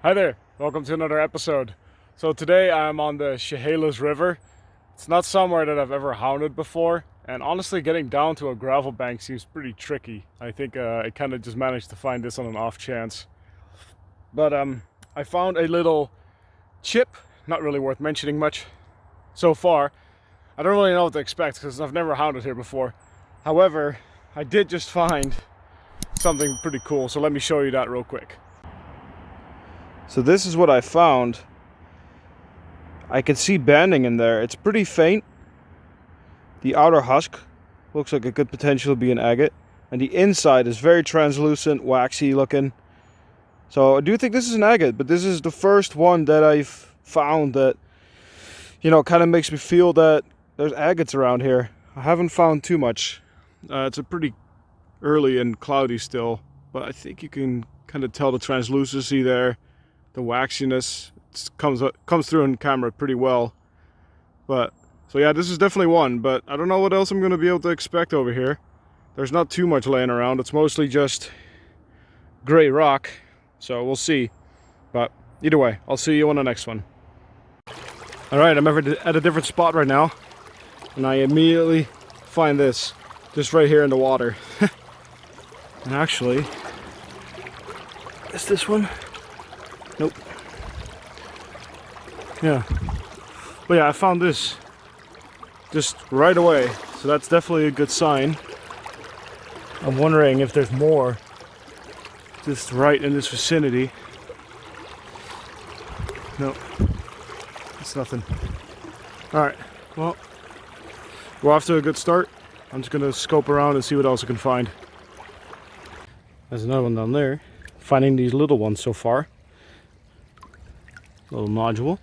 Hi there, welcome to another episode. So today I'm on the Chehalis River. It's not somewhere that I've ever hounded before, and honestly getting down to a gravel bank seems pretty tricky. I think I kind of just managed to find this on an off chance. But I found a little chip, not really worth mentioning much so far. I don't really know what to expect because I've never hounded here before. However, I did just find something pretty cool, so let me show you that real quick. So this is what I found. I can see banding in there. It's pretty faint. The outer husk looks like it could potentially be an agate, and the inside is very translucent, waxy looking. So I do think this is an agate, but this is the first one that I've found that, you know, kind of makes me feel that there's agates around here. I haven't found too much. It's a pretty early and cloudy still, but I think you can kind of tell the translucency there. The waxiness comes through in camera pretty well. But so yeah, this is definitely one, but I don't know what else I'm going to be able to expect over here. There's not too much laying around. It's mostly just gray rock, so we'll see. But either way, I'll see you on the next one. Alright, I'm at a different spot right now, and I immediately find this just right here in the water. And actually, is this one? Nope. Yeah. But yeah, I found this just right away, so that's definitely a good sign. I'm wondering if there's more just right in this vicinity. Nope. It's nothing. Alright, well, we're off to a good start. I'm just gonna scope around and see what else I can find. There's another one down there. Finding these little ones so far. Little nodule.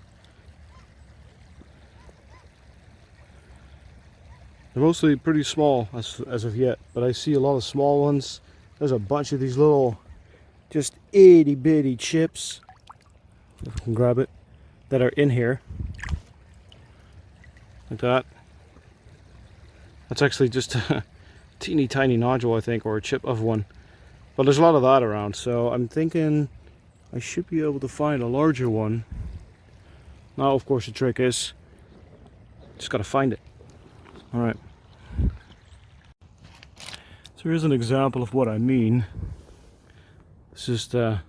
They're mostly pretty small as of yet, but I see a lot of small ones. There's a bunch of these little, just itty bitty chips, if I can grab it, that are in here. Like that. That's actually just a teeny tiny nodule, I think, or a chip of one. But there's a lot of that around, so I'm thinking I should be able to find a larger one. Now, of course, the trick is just gotta find it. Alright. So here's an example of what I mean. This is the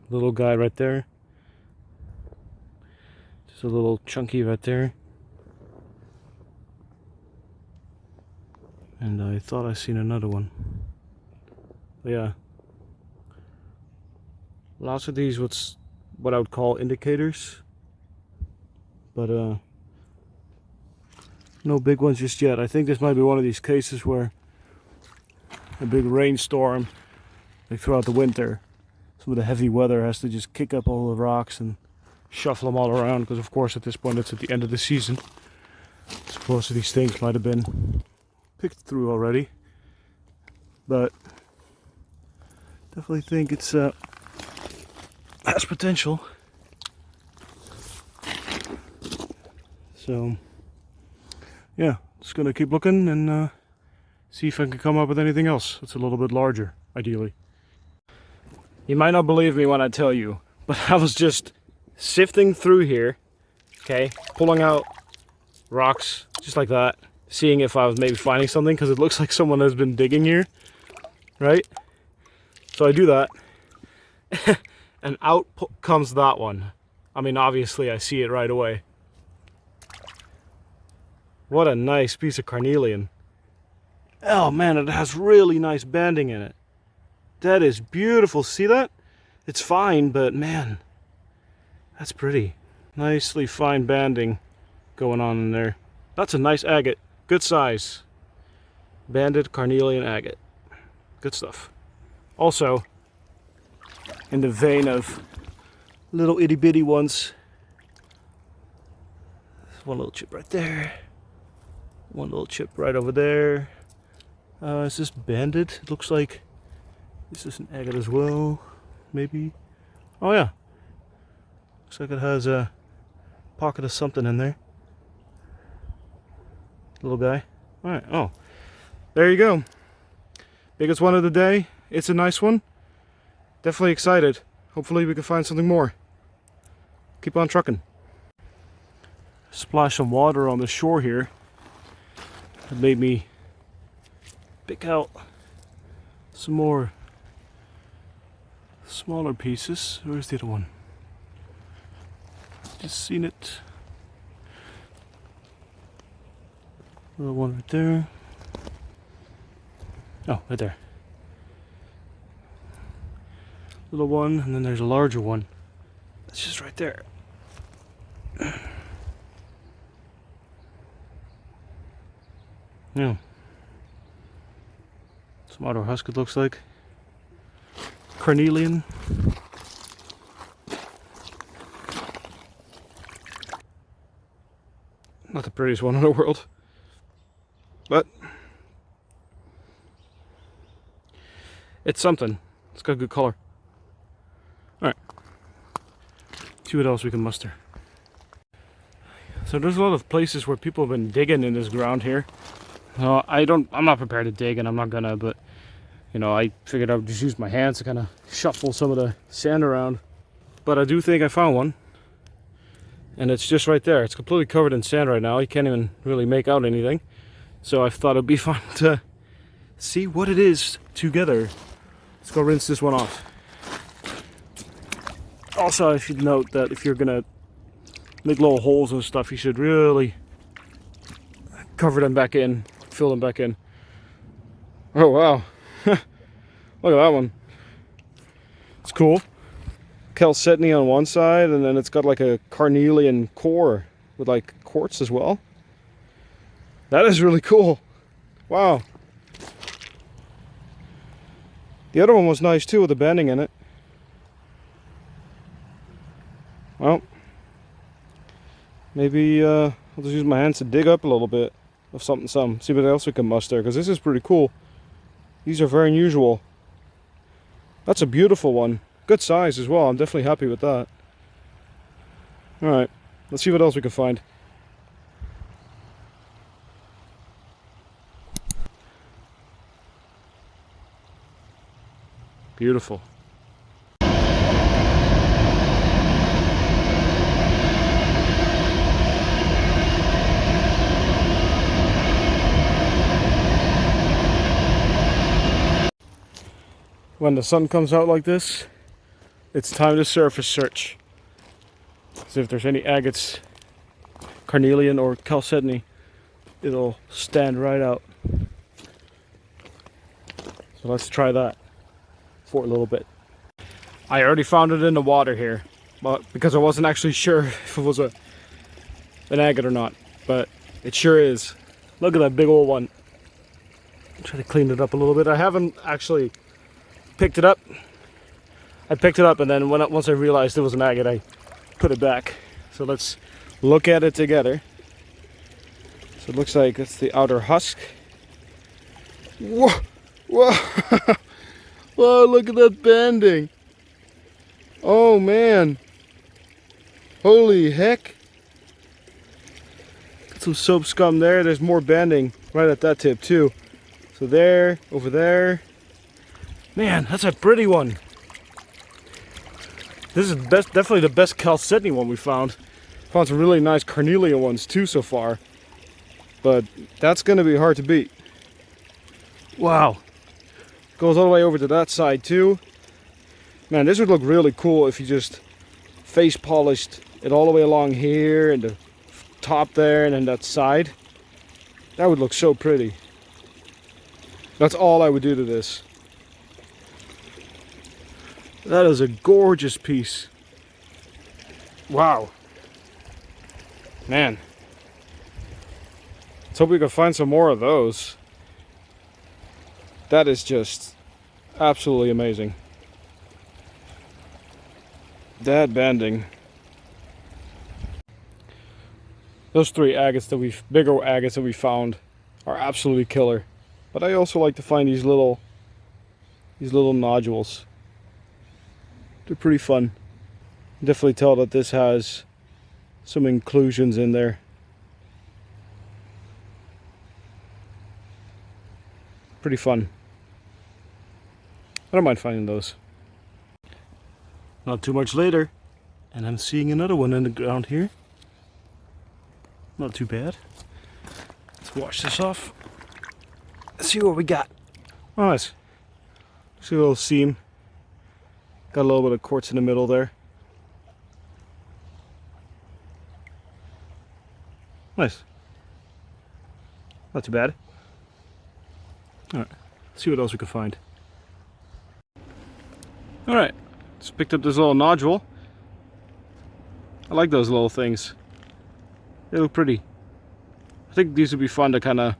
little guy right there. Just a little chunky right there. And I thought I seen another one. But yeah. Lots of these what I would call indicators. But no big ones just yet. I think this might be one of these cases where a big rainstorm, like throughout the winter, some of the heavy weather has to just kick up all the rocks and shuffle them all around, because of course at this point it's at the end of the season. So most of these things might have been picked through already. But definitely think it's has potential. So yeah, just gonna keep looking and see if I can come up with anything else that's a little bit larger, ideally. You might not believe me when I tell you, but I was just sifting through here, okay, pulling out rocks just like that, seeing if I was maybe finding something, because it looks like someone has been digging here, right? So I do that, and out comes that one. I mean, obviously I see it right away. What a nice piece of carnelian. Oh man, it has really nice banding in it. That is beautiful. See that? It's fine, but man, that's pretty. Nicely fine banding going on in there. That's a nice agate. Good size. Banded carnelian agate. Good stuff. Also, in the vein of little itty bitty ones, there's one little chip right there. One little chip right over there. Is this banded? It looks like this is an agate as well, maybe. Oh yeah. Looks like it has a pocket of something in there. Little guy. Alright, oh. There you go. Biggest one of the day. It's a nice one. Definitely excited. Hopefully we can find something more. keep on trucking. Splash some water on the shore here. It made me pick out some more smaller pieces. Where's the other one? Just seen it. Little one right there. Oh, right there. Little one, and then there's a larger one. It's just right there. Yeah. Some otter husk it looks like. Carnelian. Not the prettiest one in the world, but it's something. It's got good color. Alright. See what else we can muster. So there's a lot of places where people have been digging in this ground here. I'm not prepared to dig, and I'm not gonna, but you know, I figured I would just use my hands to kind of shuffle some of the sand around. But I do think I found one. And it's just right there. It's completely covered in sand right now. You can't even really make out anything. So I thought it'd be fun to see what it is together. Let's go rinse this one off. Also, I should note that if you're gonna make little holes and stuff, you should really cover them back in, fill them back in. Oh wow. Look at that one. It's cool. Chalcedony on one side, and then it's got like a carnelian core with like quartz as well. That is really cool. Wow. The other one was nice too, with the bending in it. Well, maybe I'll just use my hands to dig up a little bit of something. See what else we can muster, because this is pretty cool. These are very unusual. That's a beautiful one. Good size as well. I'm definitely happy with that. Alright, let's see what else we can find. Beautiful. When the sun comes out like this, it's time to surface search. See if there's any agates, carnelian or chalcedony. It'll stand right out. So let's try that for a little bit. I already found it in the water here, but because I wasn't actually sure if it was an agate or not, but it sure is. Look at that big old one. Try to clean it up a little bit. I haven't actually picked it up. I picked it up, and then once I realized it was an agate, I put it back. So let's look at it together. So it looks like it's the outer husk. Whoa! Whoa! Whoa, look at that banding! Oh man! Holy heck! Got some soap scum there. There's more banding right at that tip too. So there, over there. Man, that's a pretty one. This is definitely the best chalcedony one we found. Found some really nice carnelian ones too so far. But that's going to be hard to beat. Wow. Goes all the way over to that side too. Man, this would look really cool if you just face polished it all the way along here and the top there and then that side. That would look so pretty. That's all I would do to this. That is a gorgeous piece. Wow. Man. Let's hope we can find some more of those. That is just absolutely amazing. That banding. Those three agates that bigger agates that we found are absolutely killer. But I also like to find these little nodules. They're pretty fun. Definitely tell that this has some inclusions in there. Pretty fun. I don't mind finding those. Not too much later, And I'm seeing another one in the ground here. Not too bad. Let's wash this off. Let's see what we got. Oh, nice. See a little seam. Got a little bit of quartz in the middle there. Nice. Not too bad. Alright, let's see what else we can find. Alright, just picked up this little nodule. I like those little things. They look pretty. I think these would be fun to kind of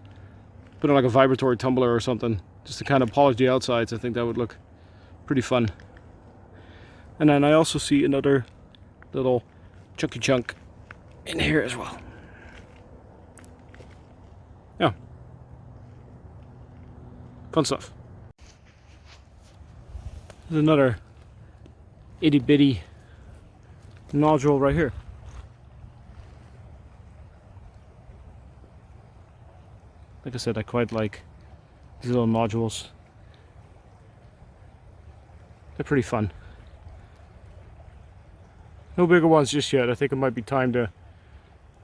put on like a vibratory tumbler or something. Just to kind of polish the outsides. I think that would look pretty fun. And then I also see another little chunky chunk in here as well. Yeah. Fun stuff. There's another itty bitty nodule right here. Like I said, I quite like these little nodules. They're pretty fun. No bigger ones just yet. I think it might be time to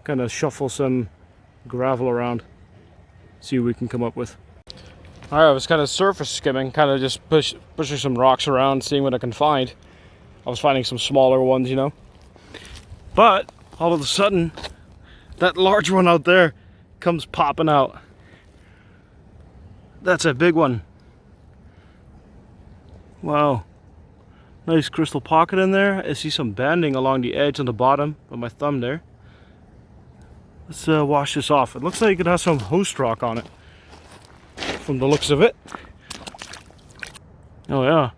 kind of shuffle some gravel around. See what we can come up with. Alright, I was kind of surface skimming, kind of just pushing some rocks around, seeing what I can find. I was finding some smaller ones, you know. But, all of a sudden, that large one out there comes popping out. That's a big one. Wow. Nice crystal pocket in there. I see some banding along the edge on the bottom of my thumb there. Let's wash this off. It looks like it has some host rock on it, from the looks of it. Oh yeah,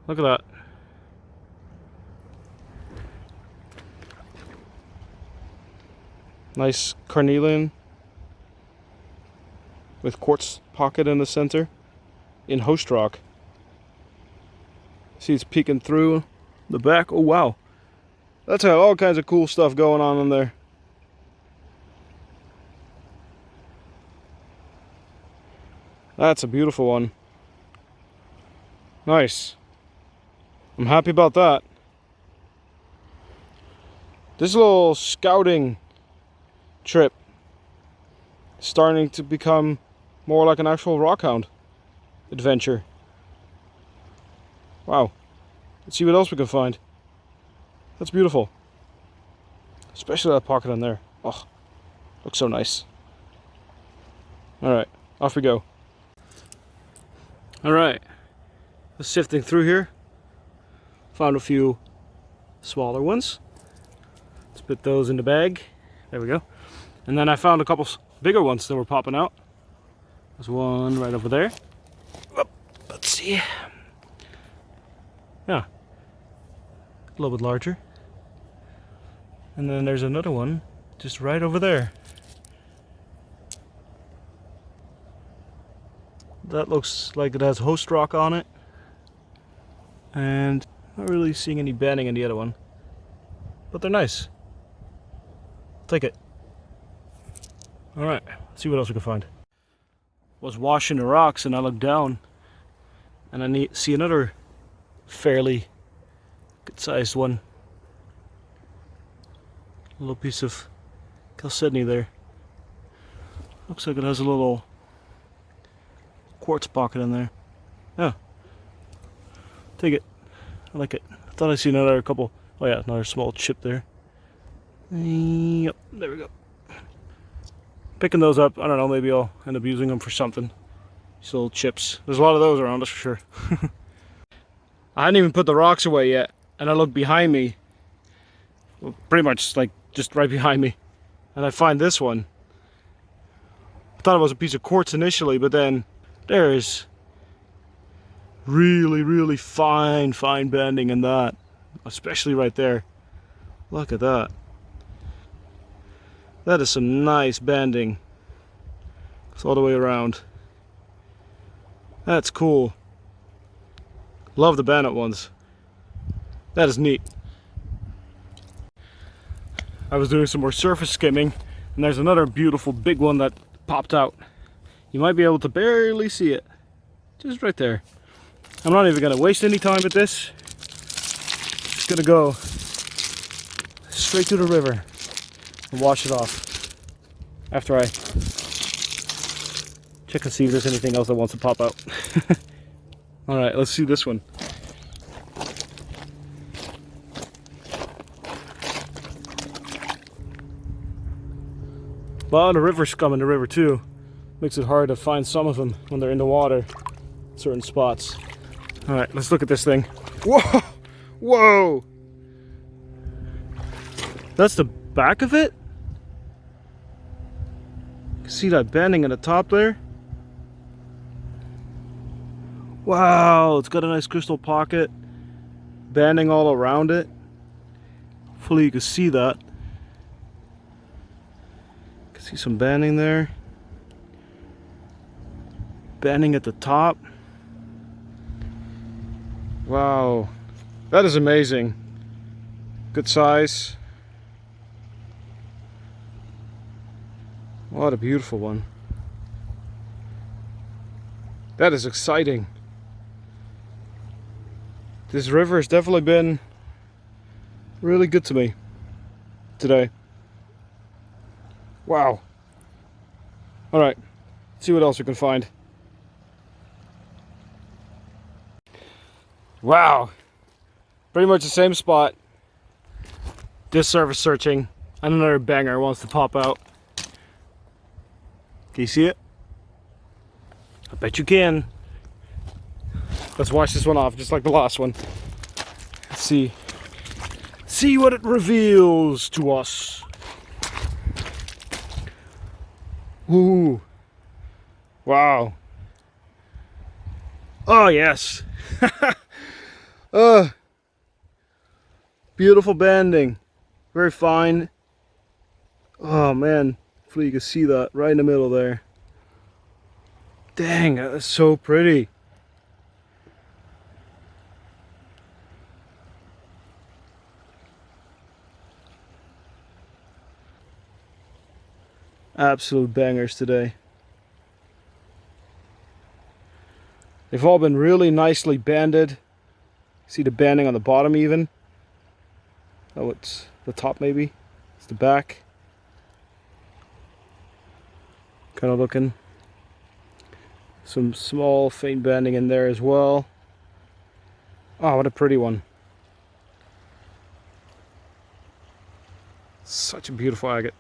look at that. Nice carnelian with quartz pocket in the center in host rock. See, it's peeking through the back. Oh wow, that's got all kinds of cool stuff going on in there. That's a beautiful one. Nice. I'm happy about that. This little scouting trip is starting to become more like an actual rockhound adventure. Wow. Let's see what else we can find. That's beautiful. Especially that pocket in there. Oh, looks so nice. Alright, off we go. Alright, sifting through here, found a few smaller ones. Let's put those in the bag. There we go. And then I found a couple bigger ones that were popping out. There's one right over there. Oop, let's see. Yeah, a little bit larger. And then there's another one just right over there. That looks like it has host rock on it. And not really seeing any banding in the other one. But they're nice. I'll take it. Alright, let's see what else we can find. Was washing the rocks and I look down and I see another fairly good sized one. A little piece of chalcedony there. Looks like it has a little quartz pocket in there. Yeah. Take it. I like it. I thought I seen another couple. Oh yeah, another small chip there. Yep, there we go. Picking those up. I don't know, maybe I'll end up using them for something. These little chips. There's a lot of those around us for sure. I hadn't even put the rocks away yet, and I look behind me. Well, pretty much like just right behind me. And I find this one. I thought it was a piece of quartz initially, but then there's really fine banding in that, especially right there. Look at that. That is some nice banding. It's all the way around. That's cool. Love the banded ones. That is neat. I was doing some more surface skimming, and there's another beautiful big one that popped out. You might be able to barely see it. Just right there. I'm not even going to waste any time with this. Just going to go straight to the river and wash it off after I check and see if there's anything else that wants to pop out. Alright, let's see this one. Well, the river scum in the river too. Makes it hard to find some of them when they're in the water. Certain spots. Alright, let's look at this thing. Whoa! Whoa! That's the back of it? See that banding at the top there? Wow, it's got a nice crystal pocket. Banding all around it. Hopefully you can see that. See some banding there. Banding at the top. Wow. That is amazing. Good size. What a beautiful one. That is exciting. This river has definitely been really good to me today. Wow. Alright, let's see what else we can find. Wow. Pretty much the same spot. This surface searching. And another banger wants to pop out. Can you see it? I bet you can. Let's wash this one off just like the last one. Let's see. See what it reveals to us. Ooh. Wow. Oh, yes. Beautiful banding. Very fine. Oh, man. Hopefully you can see that right in the middle there. Dang, that's so pretty. Absolute bangers today. They've all been really nicely banded. See the banding on the bottom even. Oh, it's the top maybe. It's the back. Kind of looking. Some small faint banding in there as well. Oh, what a pretty one. Such a beautiful agate.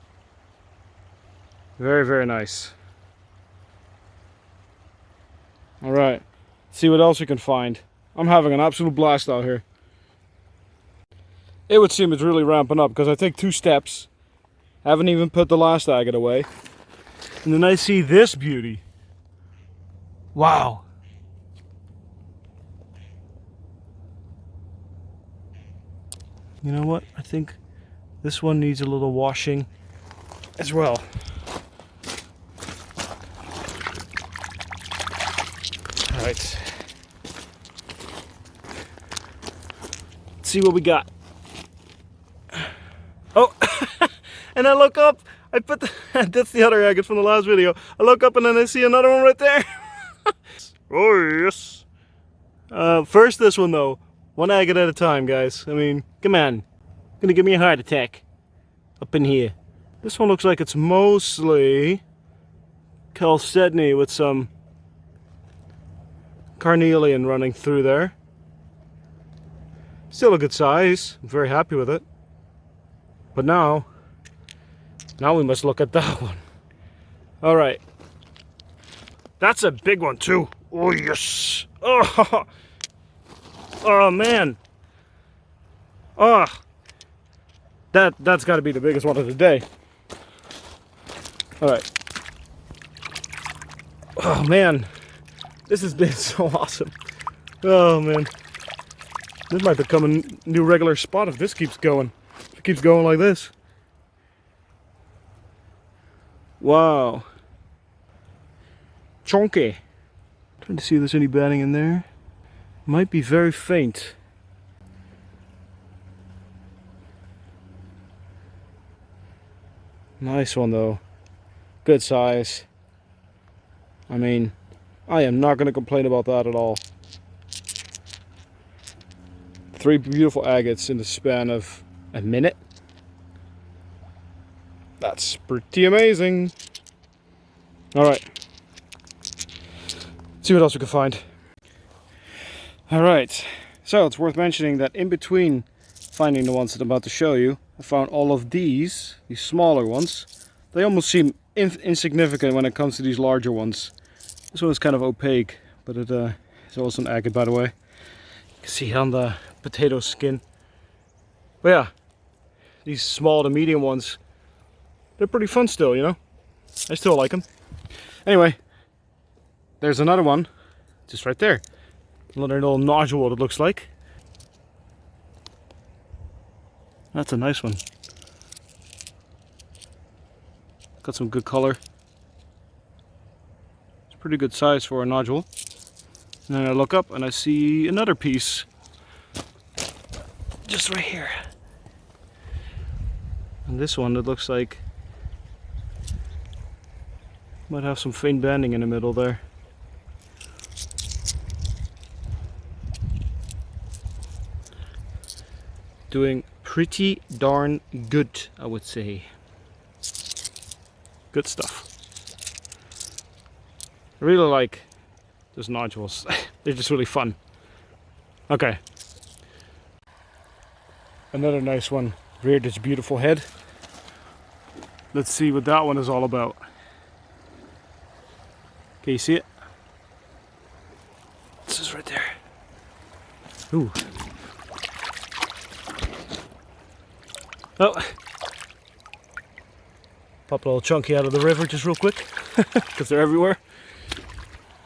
Very, very nice. Alright, see what else we can find. I'm having an absolute blast out here. It would seem it's really ramping up because I take 2 steps. Haven't even put the last agate away. And then I see this beauty. Wow. You know what? I think this one needs a little washing as well. Alright. Let's see what we got. Oh! And I look up, I put the, that's the other agate from the last video. I look up and then I see another one right there. Oh yes. First this one though. One agate at a time, guys. I mean, come on. Gonna give me a heart attack. Up in here. This one looks like it's mostly chalcedony with some Carnelian running through there. Still a good size. I'm very happy with it. But now we must look at that one. Alright. That's a big one too. Oh yes. Oh, oh man. Oh. That's got to be the biggest one of the day. Alright. Oh man. This has been so awesome. Oh man. This might become a new regular spot if this keeps going. If it keeps going like this. Wow. Chunky. Trying to see if there's any banding in there. Might be very faint. Nice one though. Good size. I mean, I am not going to complain about that at all. 3 beautiful agates in the span of a minute. That's pretty amazing. Alright. See what else we can find. Alright. So it's worth mentioning that in between finding the ones that I'm about to show you, I found all of these smaller ones. They almost seem insignificant when it comes to these larger ones. This one is kind of opaque, but it is also an agate, by the way. You can see it on the potato skin. But yeah, these small to medium ones, they're pretty fun still, you know? I still like them. Anyway, there's another one, just right there. Another little nodule, it looks like. That's a nice one. Got some good color. It's pretty good size for a nodule. And then I look up and I see another piece. Just right here. And this one, it looks like might have some faint banding in the middle there. Doing pretty darn good, I would say. Good stuff. I really like those nodules. They're just really fun. Okay. Another nice one reared its beautiful head. Let's see what that one is all about. Can you see it? This is right there. Ooh. Oh. Pop a little chunky out of the river just real quick, because they're everywhere.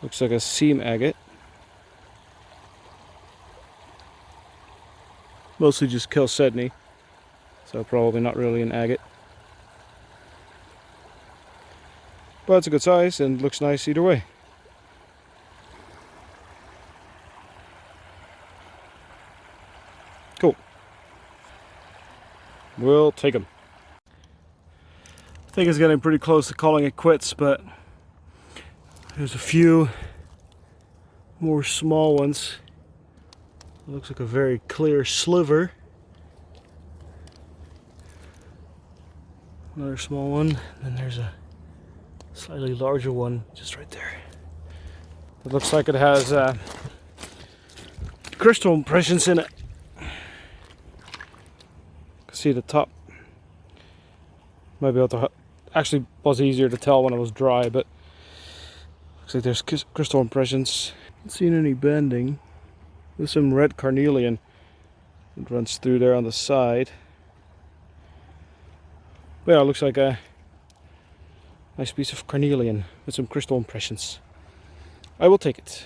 Looks like a seam agate. Mostly just chalcedony, so probably not really an agate. But it's a good size and looks nice either way. Cool. We'll take them. I think it's getting pretty close to calling it quits, but there's a few more small ones. It looks like a very clear sliver. Another small one, and there's a slightly larger one just right there. It looks like it has crystal impressions in it. You can see the top. Might be able to. Actually, was easier to tell when it was dry, but looks like there's crystal impressions. Not seeing any bending. There's some red carnelian that runs through there on the side. But yeah, it looks like a nice piece of carnelian with some crystal impressions. I will take it.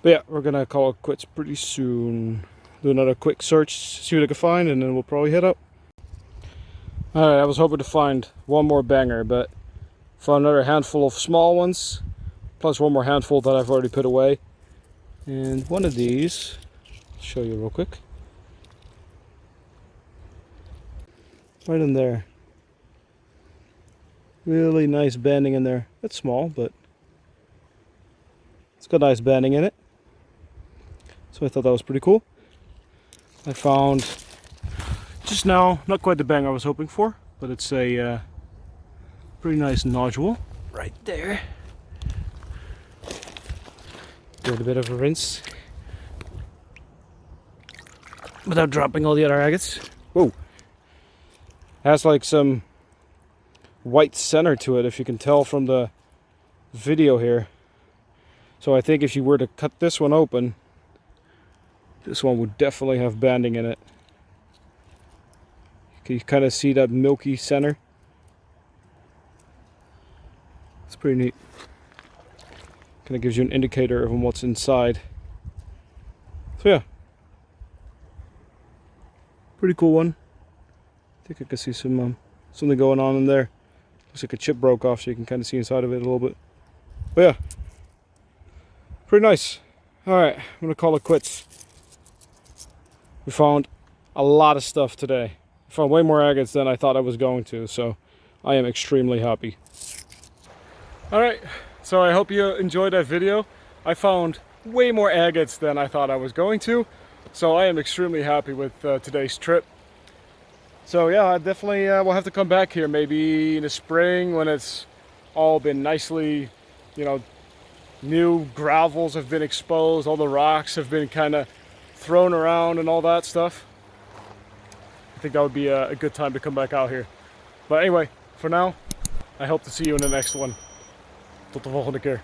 But yeah, we're gonna call it quits pretty soon. Do another quick search, see what I can find, and then we'll probably head up. Alright, I was hoping to find one more banger, but found another handful of small ones, plus one more handful that I've already put away. And one of these, I'll show you real quick. Right in there. Really nice banding in there. It's small, but it's got nice banding in it. So I thought that was pretty cool. I found just now, not quite the bang I was hoping for, but it's a pretty nice nodule right there. Give it a bit of a rinse without dropping all the other agates. Whoa! Has like some white center to it, if you can tell from the video here. So I think if you were to cut this one open, this one would definitely have banding in it. Can you kind of see that milky center? It's pretty neat. Kind of gives you an indicator of what's inside. So yeah, pretty cool one. I think I can see some something going on in there. Looks like a chip broke off, so you can kind of see inside of it a little bit. But yeah, pretty nice. All right, I'm gonna call it quits. We found a lot of stuff today. I found way more agates than I thought I was going to, so I am extremely happy. Alright, so I hope you enjoyed that video. I found way more agates than I thought I was going to, so I am extremely happy with today's trip. So yeah, I definitely will have to come back here maybe in the spring when it's all been nicely, you know, new gravels have been exposed, all the rocks have been kind of thrown around and all that stuff. I think that would be a good time to come back out here. But anyway, for now, I hope to see you in the next one. Tot de volgende keer.